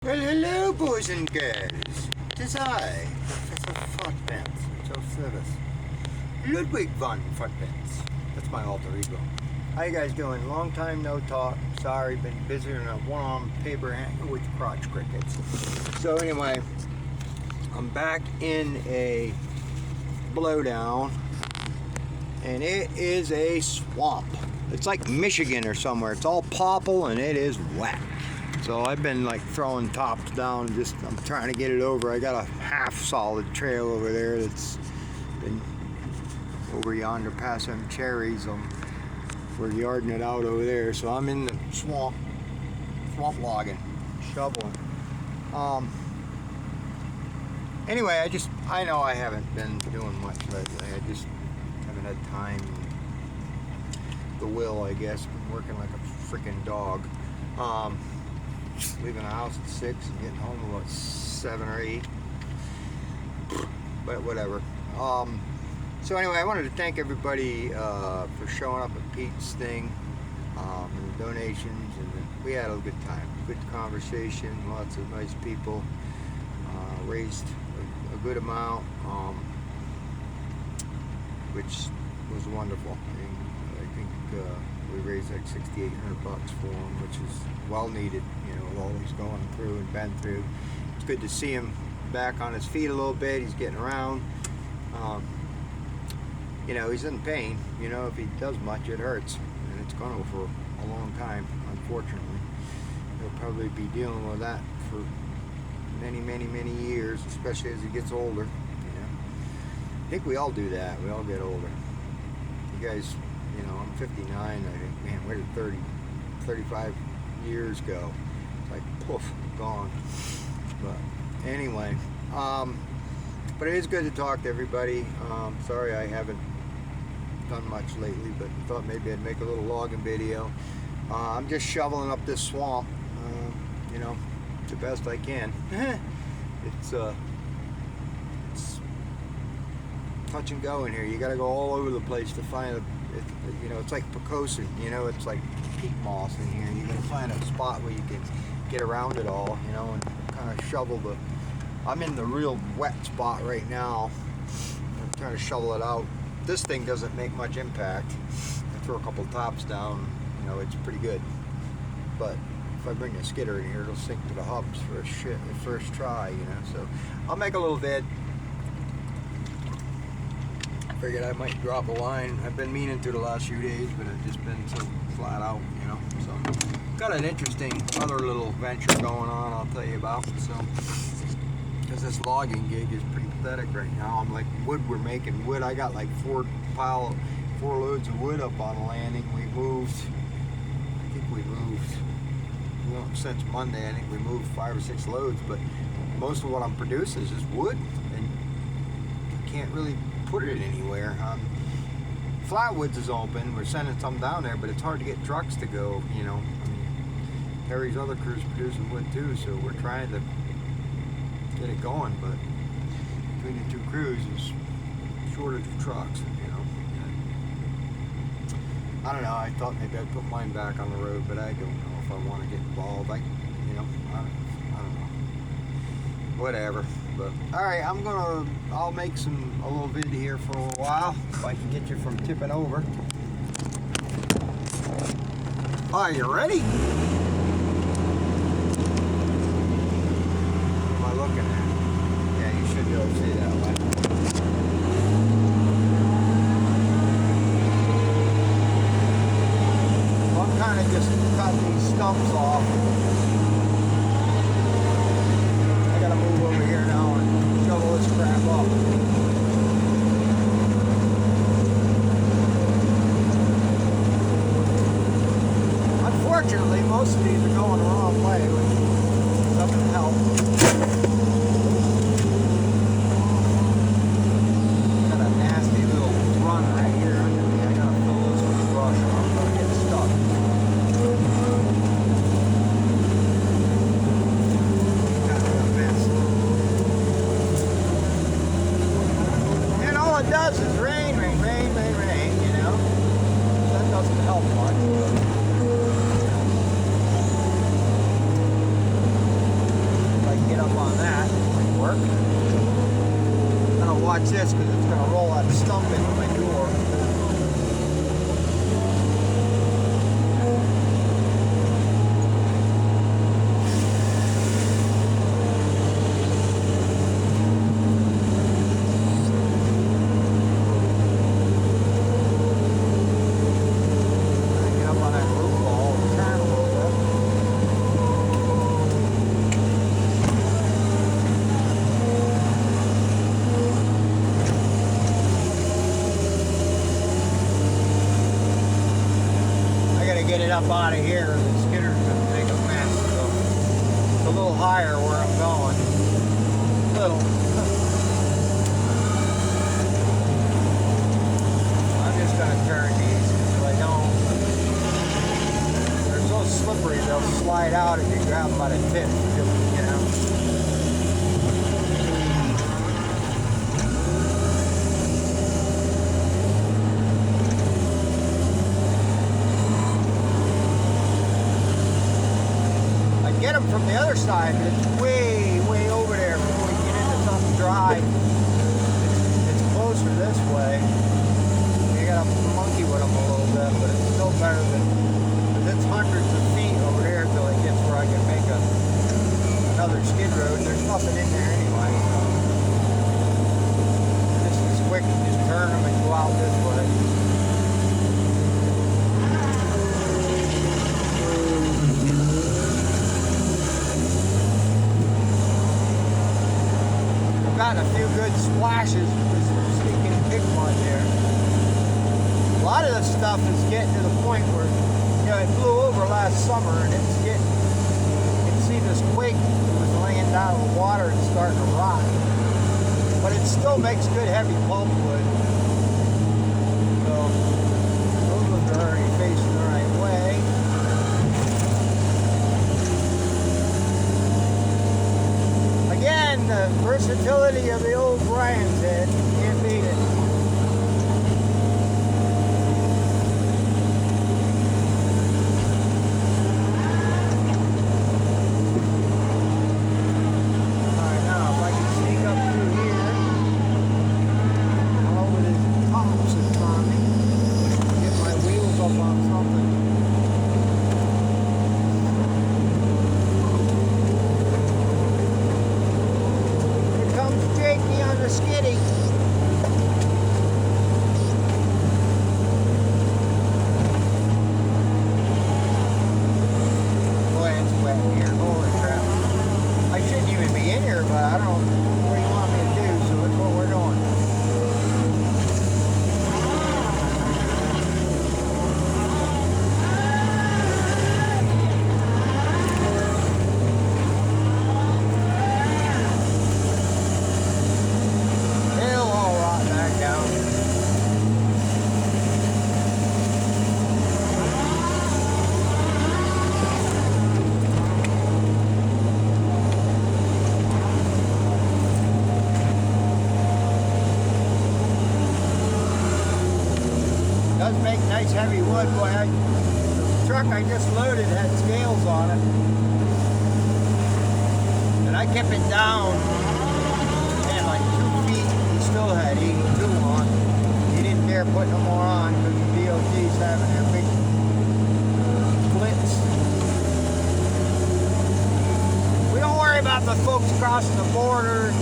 Well, hello, boys and girls. Tis I, Professor Footpants, Joe Service. Ludwig von Footpants. That's my alter ego. How you guys doing? Long time no talk. Sorry, been busy in a one-arm paper hanger with crotch crickets. So anyway, I'm back in a blowdown, and it is a swamp. It's like Michigan or somewhere. It's all popple and it is wet. So I've been like throwing tops down, I'm trying to get it over. I got a half solid trail over there that's been over yonder past them cherries. We're yarding it out over there. So I'm in the swamp logging, shoveling. Anyway, I know I haven't been doing much lately. I just haven't had time, the will, I guess. Been working like a freaking dog. Leaving the house at 6 and getting home about 7 or 8. But whatever. So anyway, I wanted to thank everybody for showing up at Pete's thing, and the donations, and we had a good time. Good conversation, lots of nice people. Raised a good amount, which was wonderful. I think we raised like $6,800 for him, which is well needed. You know, all he's going through and been through. It's good to see him back on his feet a little bit. He's getting around. You know, he's in pain. You know, if he does much, it hurts, and it's going to for a long time. Unfortunately, he'll probably be dealing with that for many years, especially as he gets older. You know, I think we all do that. We all get older. You guys, you know, I'm 59. I think, man, where did 35 years go? It's like poof, gone. But anyway, but it is good to talk to everybody. Sorry I haven't done much lately, but I thought maybe I'd make a little logging video. I'm just shoveling up this swamp, you know, the best I can. It's touch and go in here. You got to go all over the place to find you know, it's like Picosin, you know, it's like peat moss in here. You got to find a spot where you can get around it all, you know, and kind of shovel I'm in the real wet spot right now. I'm trying to shovel it out. This thing doesn't make much impact. I throw a couple tops down, you know, it's pretty good. But if I bring a skidder in here, it'll sink to the hubs for the first try, you know. So I'll make a little vid. Figured I might drop a line. I've been meaning to the last few days, but it's just been so flat out, you know. So got an interesting other little venture going on, I'll tell you about. So because this logging gig is pretty pathetic right now. I'm like, we're making wood. I got like four loads of wood up on the landing. I think we moved, well, since Monday. I think we moved 5 or 6 loads, but most of what I'm producing is just wood, and I can't really put it anywhere. Flatwoods is open. We're sending some down there, but it's hard to get trucks to go, you know. I mean, Terry's other crew's producing wood too, so we're trying to get it going, but between the two crews there's shortage of trucks, you know. I don't know, I thought maybe I'd put mine back on the road, but I don't know if I want to get involved. You know, I don't know. Whatever. But alright, I'll make a little video here for a while, if I can get you from tipping over. Are you ready? What am I looking at? Yeah, you should be able to see that one. Well, I'm kind of just cutting these stumps off. I gotta move over here now and shovel this crap up. Unfortunately, most of these are going the wrong way, which doesn't help. Got a nasty little run right here under me. I gotta fill this with brush or I'm gonna get stuck. Gotta watch this because it's gonna roll that stump into my door. Get up on that roof wall and turn a little bit. Get it up out of here, the skidder's gonna make a mess, so it's a little higher where I'm going. Little. I'm just gonna turn these because if I don't, they're so slippery they'll slide out if you grab them by the tip, you know. Get them from the other side, but it's way over there before we get into something dry. It's closer this way. You gotta monkey with them a little bit, but it's still better than, because it's hundreds of feet over there till it gets where I can make another skid road. There's nothing in there anyway. This is quick, you just turn them and go out this way. Gotten a few good splashes with some stinking pig mud there. A lot of this stuff is getting to the point where, you know, it blew over last summer and it's getting, you can see this quake that was laying down in the water and starting to rot. But it still makes good heavy pulpwood. So, those ones are already facing the right way. Again, the versatility of the old Brian's head, can't beat it. Alright, now if I can sneak up through here, all with his tops in front of me, get my wheels up on something. Jakey on the skiddy. Boy, it's wet in here. Holy crap. I shouldn't even be in here, but I don't know what you want me to do, so that's what we're doing. Does make nice heavy wood. Boy, the truck I just loaded had scales on it. And I kept it down, man, like 2 feet. He still had 82 on. He didn't dare put no more on because the DOT's having their big splits. We don't worry about the folks crossing the border,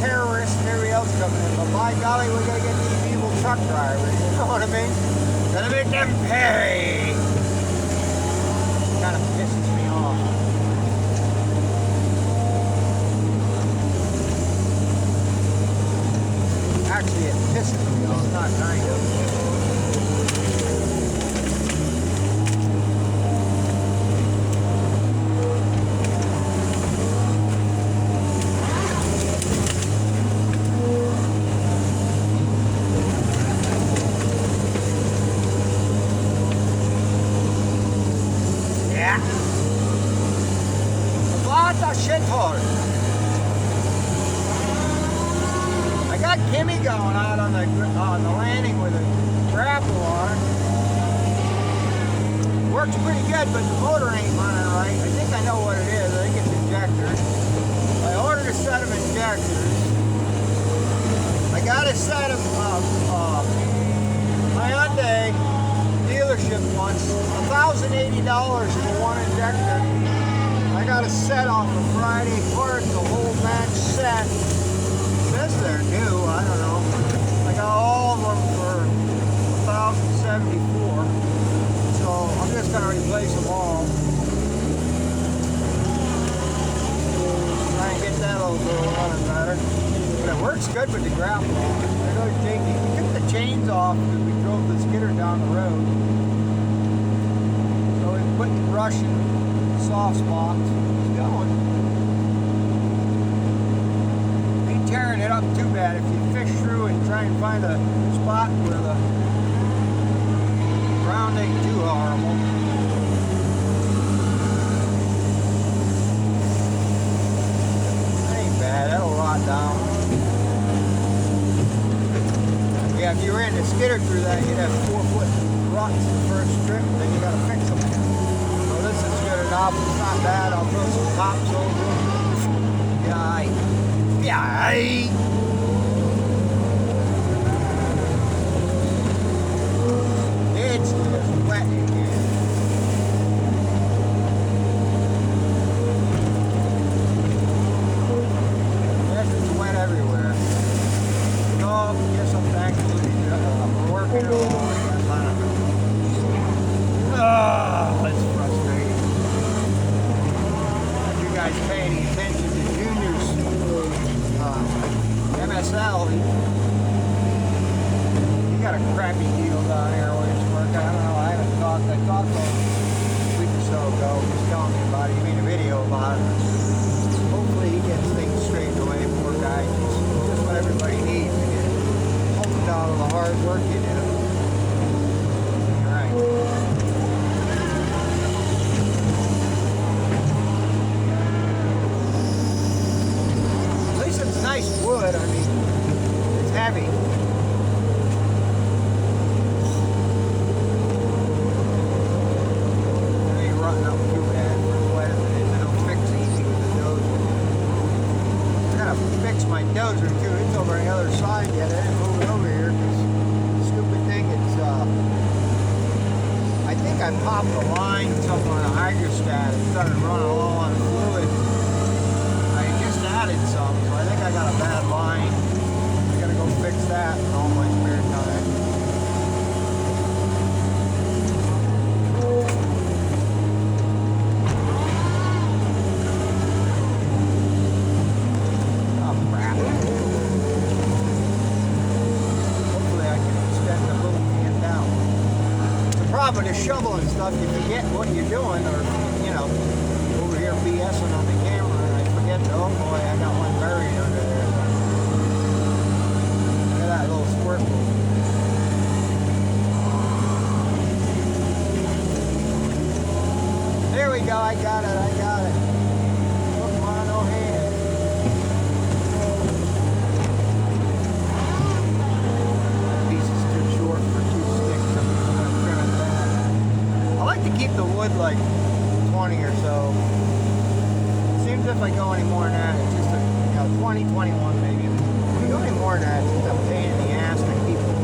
terrorists and everybody else coming in, but by golly, we gotta get these evil truck drivers, you know what I mean? Gotta make them pay! Kind of pisses me off. Actually, it pisses me off, not kind of. Shithole. I got Kimmy going out on the landing with a grapple on her. Works pretty good, but the motor ain't running right. I think I know what it is. I think it's injectors. I ordered a set of injectors. injectors. I got a set of my Hyundai dealership once, $1,080 for one injector. I got a set off of Friday Parts, the whole match set. Says they're new, I don't know. I got all of them for $1,074. So I'm just gonna replace them all. Try and get that old little running better. But it works good with the grapple. I know Jakey, we took the chains off because we drove the skidder down the road. So we put the brush in soft spots. It's going. Ain't tearing it up too bad if you fish through and try and find a spot where the ground ain't too horrible. That ain't bad, that'll rot down. Yeah, if you ran the skidder through that, you'd have 4-foot ruts the first trip, then you gotta fix them. So this is good enough, it's not bad. I'll throw some tops over. Yay. Yay. It's just wet in here. Yes, it's wet everywhere. So, guess I'm back to working along. I don't know. That's frustrating. If you guys pay any attention to Junior's MSL, he got a crappy deal down here where he's working. I don't know, I haven't talked. I talked to him a week or so ago. He was telling me about it. He made a video about it. Hopefully he gets things straightened away. Poor guy. He's just what everybody needs to get pumped out of the hard work you do. Right. At least it's nice wood. I mean, it's heavy. My dozer too, it's over on the other side yet. I didn't move it over here because stupid thing, it's I think I popped the line somewhere on the hydrostat. It started running low on fluid. I just added some, so I think I got a bad line. I gotta go fix that in all my spare time. But a shovel and stuff, you forget what you're doing, or, you know, over here BSing on the camera, and I forget, oh boy, I got one buried under there. Look at that little squirt pool. There we go, I got it. Look, on, no hand. That piece is too short for 2 sticks. I like to keep the wood like 20 or so. Seems if I go any more than that, it's just a, 20, 21 maybe. If you go any more than that, it's just a pain in the ass to keep it,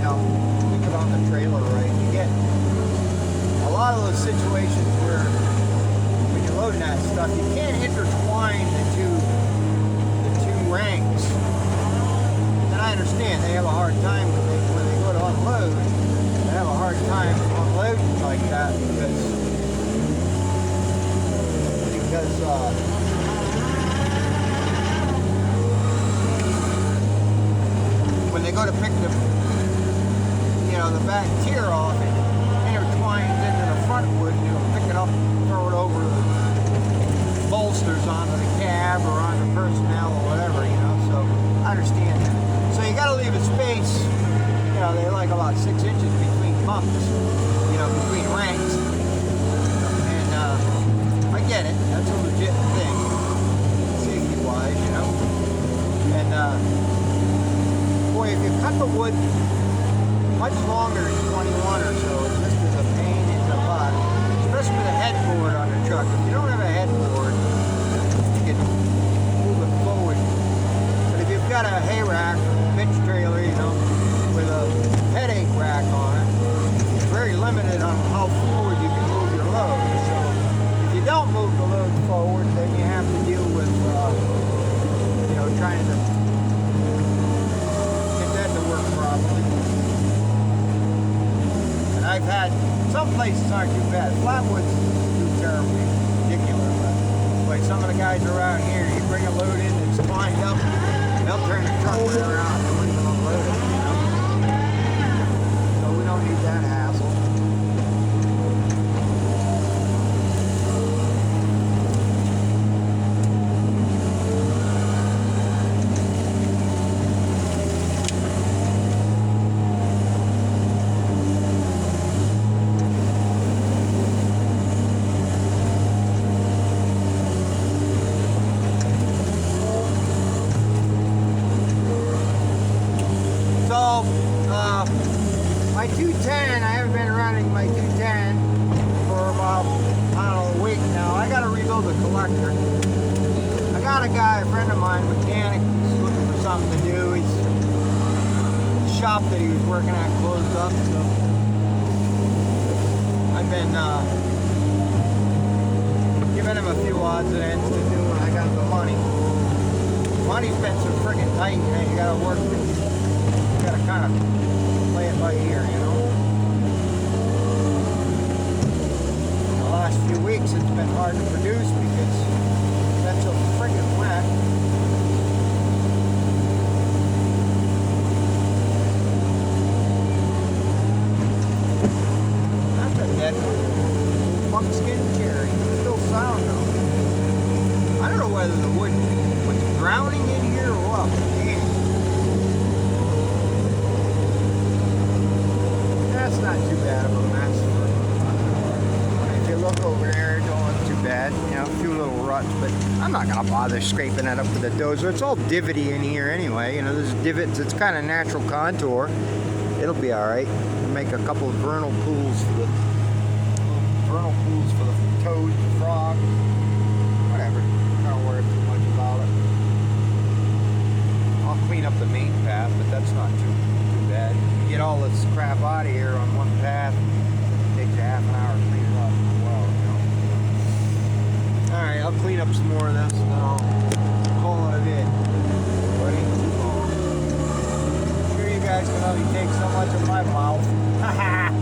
keep it on the trailer right. You get a lot of those situations where when you're loading that stuff, you can't intertwine the two ranks. And I understand they have a hard time when they go to unload. They have a hard time unloading like that because when they go to pick the back tier off, it intertwines into the front wood, and you'll pick it up, throw it over the bolsters onto the cab or on the personnel or whatever, so I understand that. So you gotta leave a space, they're like about 6 inches between bunks, between ranks. And I get it, that's a legit thing, safety-wise, And boy, if you cut the wood much longer than 21 or so, it's just as a pain in the butt, especially with a headboard on the truck. If you don't have a headboard, you can move it a hay rack, pitch trailer, you know, with a headache rack on it. It's very limited on how forward you can move your load. So if you don't move the load forward, then you have to deal with, you know, trying to get that to work properly. And I've had, some places aren't too bad. Flatwood's too terribly ridiculous. Like some of the guys around here, you bring a load in that's climbed up, they'll turn the truck right around. They won't even unload it, you know? So we don't need that hassle. My 210, I haven't been running my 210 for about, I don't know, a week now. I got to rebuild the collector. I got a guy, a friend of mine, mechanic, who's looking for something to do. The shop that he was working at closed up, so I've been giving him a few odds and ends to do when I got the money. Money's been so friggin' tight, man. You got to work it. You got to kind of play it by ear, you know. In the last few weeks, it's been hard to produce because it's been so friggin' wet. That's a dead buckskin cherry. It's still sound though. I don't know whether the wood was drowning in here or what. Damn. That's not too bad of a mess. If you look over there, it don't look too bad. You know, a few little ruts, but I'm not gonna bother scraping that up with a dozer. It's all divotty in here anyway. You know, there's divots. It's kind of natural contour. It'll be all right. We'll make a couple of vernal pools for the toads, the frogs, whatever. Don't worry too much about it. I'll clean up the main path, but that's not too bad. You get all this crap out of here on one path. It takes you half an hour to clean it up as well, you know. Alright, I'll clean up some more of this and then I'll call it a day. Buddy, I'm sure you guys can only take so much of my mouth. Haha!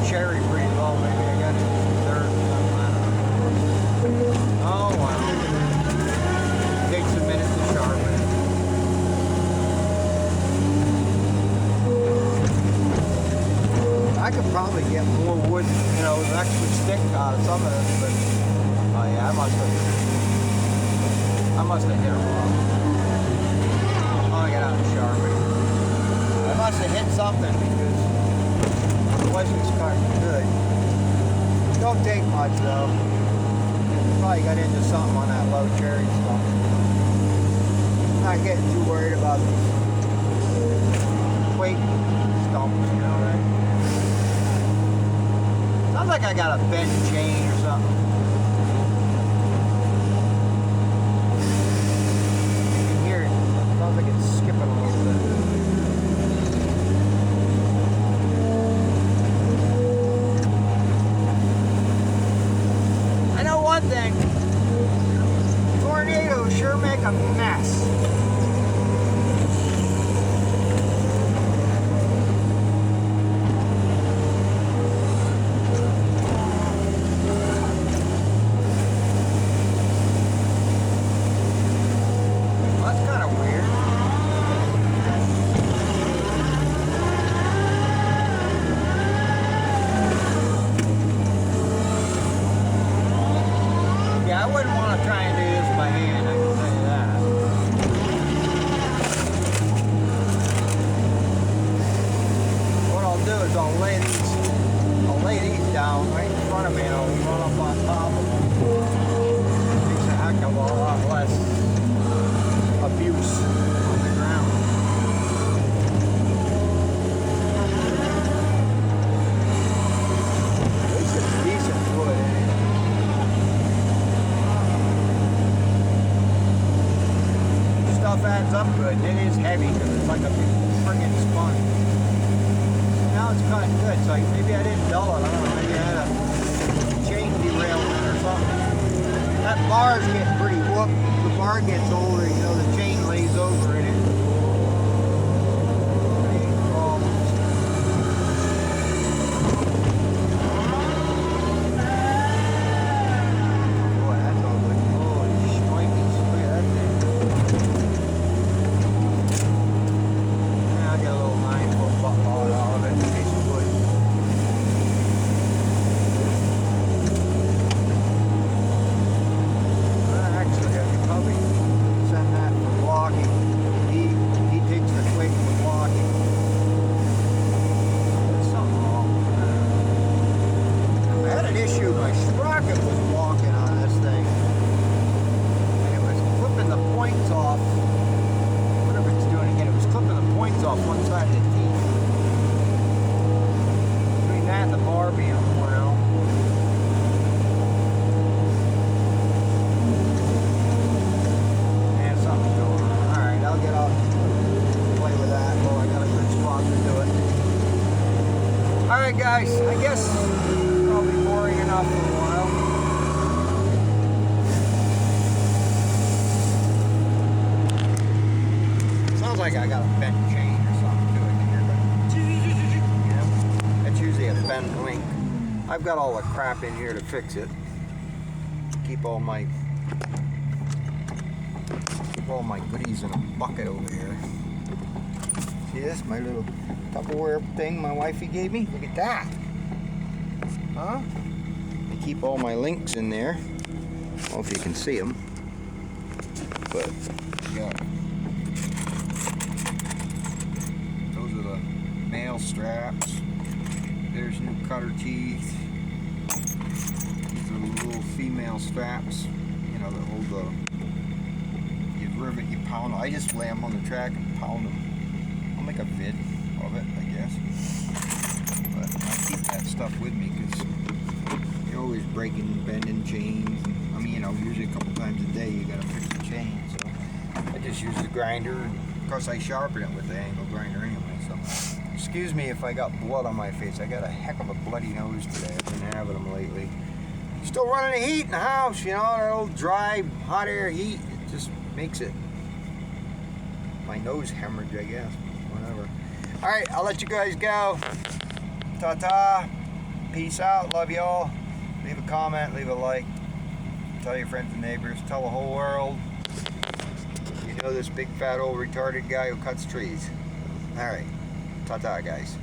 Cherry pretty low, maybe I got some dirt or something, I don't know. Oh wow. Takes a minute to sharpen it. I could probably get more wood, you know, with extra stick out of some of this, but oh yeah, I must have hit it wrong. Oh, I got out and sharpen it. I must have hit something because it's kind of good. Don't take much though. Probably got into something on that low cherry stuff. Not getting too worried about these quake stumps, you know, right? Sounds like I got a bent chain or something. You can hear it. Sounds like it's skipping a little bit. One thing, tornadoes sure make a mess. That's kind of weird. wouldn't want to try and do this by hand, I can tell you that. What I'll do is I'll lay these down right in front of me and I'll run up on top of them. Makes a heck of a lot less abuse on the ground. This is decent wood. Stuff adds up good. It is heavy because it's like a big friggin' sponge. Now it's cutting good, so maybe I didn't dull it. I don't know, maybe I had a chain derailment or something. That bar's getting pretty whooped. The bar gets older, you know, the chain lays over in it. Any problems? Boy, that's all good. Holy shnikes. Look at that thing. Yeah, I got a little 9-foot butt log out of it. Piece of wood. Actually, I could probably send that for blocking. He takes the twig for blocking. There's something wrong with that. I had an issue. My sprocket was walking on this thing. And it was clipping the points off. Whatever it's doing again, it was clipping the points off one side of the teeth. Between that and the bar being worn out. And something's going on. Alright, I'll get out and play with that. Well, I got a good spot to do it. Alright guys, I guess probably boring enough for a while. Sounds like I got a bent chain or something to it here, but yeah, that's usually a bent link. I've got all the crap in here to fix it. Keep all my goodies in a bucket over here. See this? My little Tupperware thing my wifey gave me? Look at that! Huh? I keep all my links in there. I don't know if you can see them. But, yeah. Those are the male straps. There's new cutter teeth. These are the little female straps. You know, that hold the... You rivet, you pound them. I just lay them on the track and pound them. I'll make a vid of it, I guess. But I keep that stuff with me because you're always breaking, bending chains. I mean, you know, usually a couple times a day you gotta fix the chain. So I just use the grinder. Of course, I sharpen it with the angle grinder anyway. So excuse me if I got blood on my face. I got a heck of a bloody nose today. I've been having them lately. Still running the heat in the house, you know, that old dry, hot air heat. It just makes it my nose hemorrhage, I guess. Whatever. Alright, I'll let you guys go. Ta-ta. Peace out. Love y'all. Leave a comment, leave a like. Tell your friends and neighbors. Tell the whole world. You know this big fat old retarded guy who cuts trees. Alright. Ta-ta, guys.